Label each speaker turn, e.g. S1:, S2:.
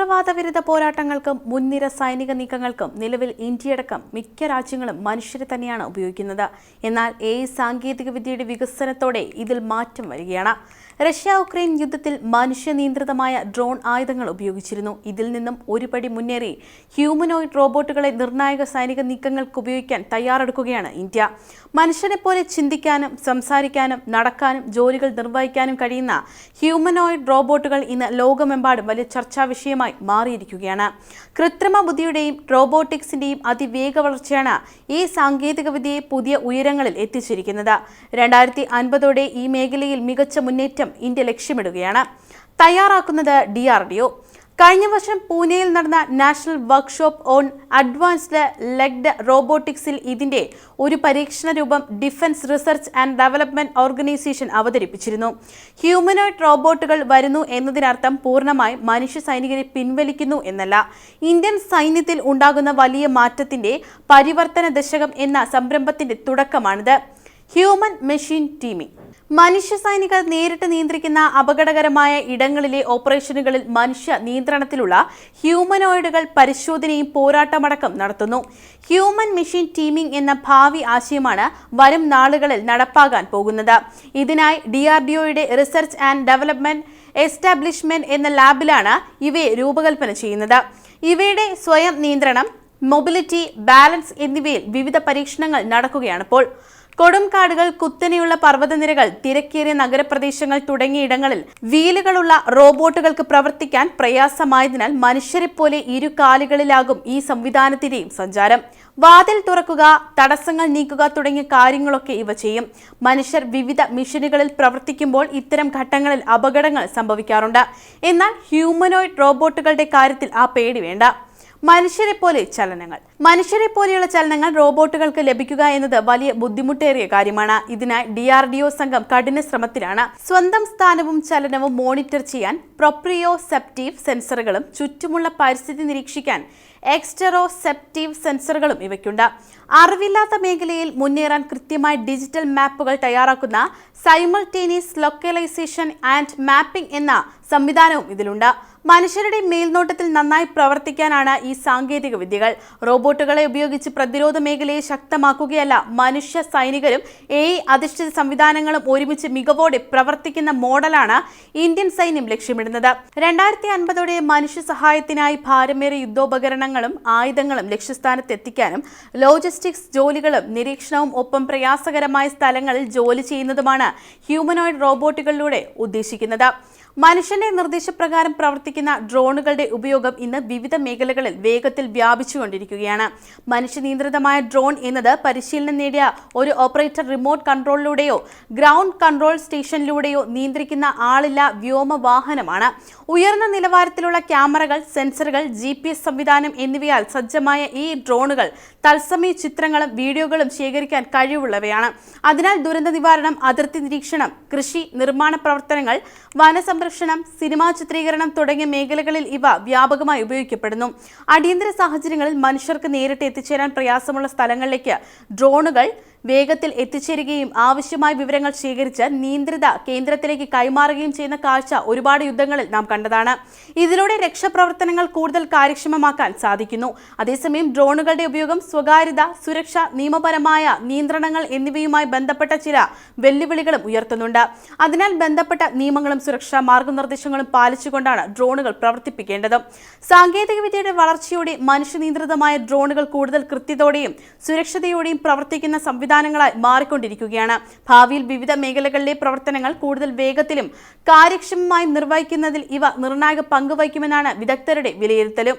S1: തീവ്രവാദവിരുദ്ധ പോരാട്ടങ്ങൾക്കും മുൻനിര സൈനിക നീക്കങ്ങൾക്കും നിലവിൽ ഇന്ത്യയടക്കം മിക്ക രാജ്യങ്ങളും മനുഷ്യരെ തന്നെയാണ് ഉപയോഗിക്കുന്നത്. എന്നാൽ സാങ്കേതികവിദ്യയുടെ വികസനത്തോടെ ഇതിൽ മാറ്റം വരികയാണ്. റഷ്യ-ഉക്രൈൻ യുദ്ധത്തിൽ മനുഷ്യനിയന്ത്രിതമായ ഡ്രോൺ ആയുധങ്ങൾ ഉപയോഗിച്ചിരുന്നു. ഇതിൽ നിന്നും ഒരുപടി മുന്നേറി ഹ്യൂമനോയിഡ് റോബോട്ടുകളെ നിർണായക സൈനിക നീക്കങ്ങൾക്ക് ഉപയോഗിക്കാൻ തയ്യാറെടുക്കുകയാണ് ഇന്ത്യ. മനുഷ്യനെപ്പോലെ ചിന്തിക്കാനും സംസാരിക്കാനും നടക്കാനും ജോലികൾ നിർവഹിക്കാനും കഴിയുന്ന ഹ്യൂമനോയിഡ് റോബോട്ടുകൾ ഇന്ന് ലോകമെമ്പാടും വലിയ ചർച്ചാ വിഷയമായി മാറിയിരിക്കുകയാണ്. കൃത്രിമ ബുദ്ധിയുടെയും റോബോട്ടിക്സിന്റെയും അതിവേഗ വളർച്ചയാണ് ഈ സാങ്കേതികവിദ്യയെ പുതിയ ഉയരങ്ങളിൽ എത്തിച്ചിരിക്കുന്നത്. 2050ഓടെ ഈ മേഖലയിൽ മികച്ച മുന്നേറ്റം ഇന്ത്യ ലക്ഷ്യമിടുകയാണ്. തയ്യാറാക്കുന്നത് DRDO. കഴിഞ്ഞ വർഷം പൂനെയിൽ നടന്ന national workshop on advanced legged റോബോട്ടിക്സിൽ ഇതിന്റെ ഒരു പരീക്ഷണ രൂപം defence research and development organisation അവതരിപ്പിച്ചിരുന്നു. ഹ്യൂമനോയിഡ് റോബോട്ടുകൾ വരുന്നു എന്നതിനർത്ഥം പൂർണ്ണമായും മനുഷ്യ സൈനികരെ പിൻവലിക്കുന്നു എന്നല്ല. ഇന്ത്യൻ സൈന്യത്തിൽ ഉണ്ടാകുന്ന വലിയ മാറ്റത്തിന്റെ പരിവർത്തന ദശകം എന്ന സംരംഭത്തിന്റെ തുടക്കമാണിത്. Human machine teaming. മനുഷ്യ സൈനികർ നേരിട്ട് നിയന്ത്രിക്കുന്ന അപകടകരമായ ഇടങ്ങളിലെ ഓപ്പറേഷനുകളിൽ മനുഷ്യ നിയന്ത്രണത്തിലുള്ള ഹ്യൂമനോയിഡുകൾ പരിശോധനയും പോരാട്ടമടക്കം നടത്തുന്നു. ഹ്യൂമൻ മെഷീൻ ടീമിംഗ് എന്ന ഭാവി ആശയമാണ് വരും നാളുകളിൽ നടപ്പാകാൻ പോകുന്നത്. ഇതിനായി DRDOയുടെ റിസർച്ച് ആൻഡ് ഡെവലപ്മെന്റ് എസ്റ്റാബ്ലിഷ്മെന്റ് എന്ന ലാബിലാണ് ഇവയെ രൂപകൽപ്പന ചെയ്യുന്നത്. ഇവയുടെ സ്വയം നിയന്ത്രണം, മൊബിലിറ്റി, ബാലൻസ് എന്നിവയിൽ വിവിധ പരീക്ഷണങ്ങൾ നടക്കുകയാണിപ്പോൾ. കൊടുംകാടുകൾ, കുത്തനെയുള്ള പർവ്വതനിരകൾ, തിരക്കേറിയ നഗരപ്രദേശങ്ങൾ തുടങ്ങിയ ഇടങ്ങളിൽ വീലുകളുള്ള റോബോട്ടുകൾക്ക് പ്രവർത്തിക്കാൻ പ്രയാസമായതിനാൽ മനുഷ്യരെപ്പോലെ ഇരു കാലുകളിലാകും ഈ സംവിധാനത്തിന്റെയും സഞ്ചാരം. വാതിൽ തുറക്കുക, തടസ്സങ്ങൾ നീക്കുക തുടങ്ങിയ കാര്യങ്ങളൊക്കെ ഇവ ചെയ്യും. മനുഷ്യർ വിവിധ മിഷനുകളിൽ പ്രവർത്തിക്കുമ്പോൾ ഇത്തരം ഘട്ടങ്ങളിൽ അപകടങ്ങൾ സംഭവിക്കാറുണ്ട്. എന്നാൽ ഹ്യൂമനോയിഡ് റോബോട്ടുകളുടെ കാര്യത്തിൽ ആ പേടി വേണ്ട. മനുഷ്യരെ പോലെയുള്ള ചലനങ്ങൾ റോബോട്ടുകൾക്ക് ലഭിക്കുക എന്നത് വലിയ ബുദ്ധിമുട്ടേറിയ കാര്യമാണ്. ഇതിനായി DRDO സംഘം കഠിന ശ്രമത്തിലാണ്. സ്വന്തം സ്ഥാനവും ചലനവും മോണിറ്റർ ചെയ്യാൻ പ്രൊപ്രിയോസെപ്റ്റീവ് സെൻസറുകളും ചുറ്റുമുള്ള പരിസ്ഥിതി നിരീക്ഷിക്കാൻ എക്സ്റ്ററോസെപ്റ്റീവ് സെൻസറുകളും ഇവയ്ക്കുണ്ട്. അറിവില്ലാത്ത മേഖലയിൽ മുന്നേറാൻ കൃത്യമായി ഡിജിറ്റൽ മാപ്പുകൾ തയ്യാറാക്കുന്ന സൈമൾട്ടേനിയസ് ലൊക്കലൈസേഷൻ ആൻഡ് മാപ്പിംഗ് എന്ന സംവിധാനവും ഇതിലുണ്ട്. മനുഷ്യരുടെ മേൽനോട്ടത്തിൽ നന്നായി പ്രവർത്തിക്കാനാണ് ഈ സാങ്കേതിക വിദ്യകൾ. റോബോട്ടുകളെ ഉപയോഗിച്ച് പ്രതിരോധ മേഖലയെ ശക്തമാക്കുകയല്ല, മനുഷ്യ സൈനികരും അധിഷ്ഠിത സംവിധാനങ്ങളും ഒരുമിച്ച് മികവോടെ പ്രവർത്തിക്കുന്ന മോഡലാണ് ഇന്ത്യൻ സൈന്യം ലക്ഷ്യമിടുന്നത്. 2050ഓടെ മനുഷ്യ സഹായത്തിനായി ഭാരമേറിയ യുദ്ധോപകരണങ്ങളും ആയുധങ്ങളും ലക്ഷ്യസ്ഥാനത്ത് എത്തിക്കാനും ലോജിസ്റ്റിക്സ് ജോലികളും നിരീക്ഷണവും ഒപ്പം പ്രയാസകരമായ സ്ഥലങ്ങളിൽ ജോലി ചെയ്യുന്നതുമാണ് ഹ്യൂമനോയിഡ് റോബോട്ടുകളിലൂടെ ഉദ്ദേശിക്കുന്നത്. മനുഷ്യന്റെ നിർദ്ദേശപ്രകാരം പ്രവർത്തിക്കുന്ന ഡ്രോണുകളുടെ ഉപയോഗം ഇന്ന് വിവിധ മേഖലകളിൽ വേഗത്തിൽ വ്യാപിച്ചുകൊണ്ടിരിക്കുകയാണ്. മനുഷ്യനിയന്ത്രിതമായ ഡ്രോൺ എന്നത് പരിശീലനം നേടിയ ഒരു ഓപ്പറേറ്റർ റിമോട്ട് കൺട്രോളിലൂടെയോ ഗ്രൗണ്ട് കൺട്രോൾ സ്റ്റേഷനിലൂടെയോ നിയന്ത്രിക്കുന്ന ആളില്ല വ്യോമവാഹനമാണ്. ഉയർന്ന നിലവാരത്തിലുള്ള ക്യാമറകൾ, സെൻസറുകൾ, GPS സംവിധാനം എന്നിവയാൽ സജ്ജമായ ഈ ഡ്രോണുകൾ തത്സമയ ചിത്രങ്ങളും വീഡിയോകളും ശേഖരിക്കാൻ കഴിവുള്ളവയാണ്. അതിനാൽ ദുരന്ത നിവാരണം, അതിർത്തി നിരീക്ഷണം, കൃഷി, നിർമ്മാണ പ്രവർത്തനങ്ങൾ, വനസംരക്ഷണം, സിനിമാ ചിത്രീകരണം തുടങ്ങിയ മേഖലകളിൽ ഇവ വ്യാപകമായി ഉപയോഗിക്കപ്പെടുന്നു. അടിയന്തര സാഹചര്യങ്ങളിൽ മനുഷ്യർക്ക് നേരിട്ട് എത്തിച്ചേരാൻ പ്രയാസമുള്ള സ്ഥലങ്ങളിലേക്ക് ഡ്രോണുകൾ വേഗത്തിൽ എത്തിച്ചേരുകയും ആവശ്യമായ വിവരങ്ങൾ ശേഖരിച്ച് നിയന്ത്രിത കേന്ദ്രത്തിലേക്ക് കൈമാറുകയും ചെയ്യുന്ന കാഴ്ച ഒരുപാട് യുദ്ധങ്ങളിൽ നാം കണ്ടതാണ്. ഇതിലൂടെ രക്ഷാപ്രവർത്തനങ്ങൾ കൂടുതൽ കാര്യക്ഷമമാക്കാൻ സാധിക്കുന്നു. അതേസമയം ഡ്രോണുകളുടെ ഉപയോഗം സ്വകാര്യത, സുരക്ഷ, നിയമപരമായ നിയന്ത്രണങ്ങൾ എന്നിവയുമായി ബന്ധപ്പെട്ട ചില വെല്ലുവിളികളും ഉയർത്തുന്നുണ്ട്. അതിനാൽ ബന്ധപ്പെട്ട നിയമങ്ങളും സുരക്ഷാ മാർഗനിർദ്ദേശങ്ങളും പാലിച്ചുകൊണ്ടാണ് ഡ്രോണുകൾ പ്രവർത്തിപ്പിക്കേണ്ടത്. സാങ്കേതികവിദ്യയുടെ വളർച്ചയോടെ മനുഷ്യനിയന്ത്രിതമായ ഡ്രോണുകൾ കൂടുതൽ കൃത്യതയോടെയും സുരക്ഷതയോടെയും പ്രവർത്തിക്കുന്ന സംവിധാനങ്ങളായി മാറിക്കൊണ്ടിരിക്കുകയാണ്. ഭാവിയിൽ വിവിധ മേഖലകളിലെ പ്രവർത്തനങ്ങൾ കൂടുതൽ വേഗത്തിലും കാര്യക്ഷമമായും നിർവഹിക്കുന്നതിൽ ഇവ നിർണായക പങ്ക് വഹിക്കുമെന്നാണ് വിദഗ്ധരുടെ വിലയിരുത്തലും.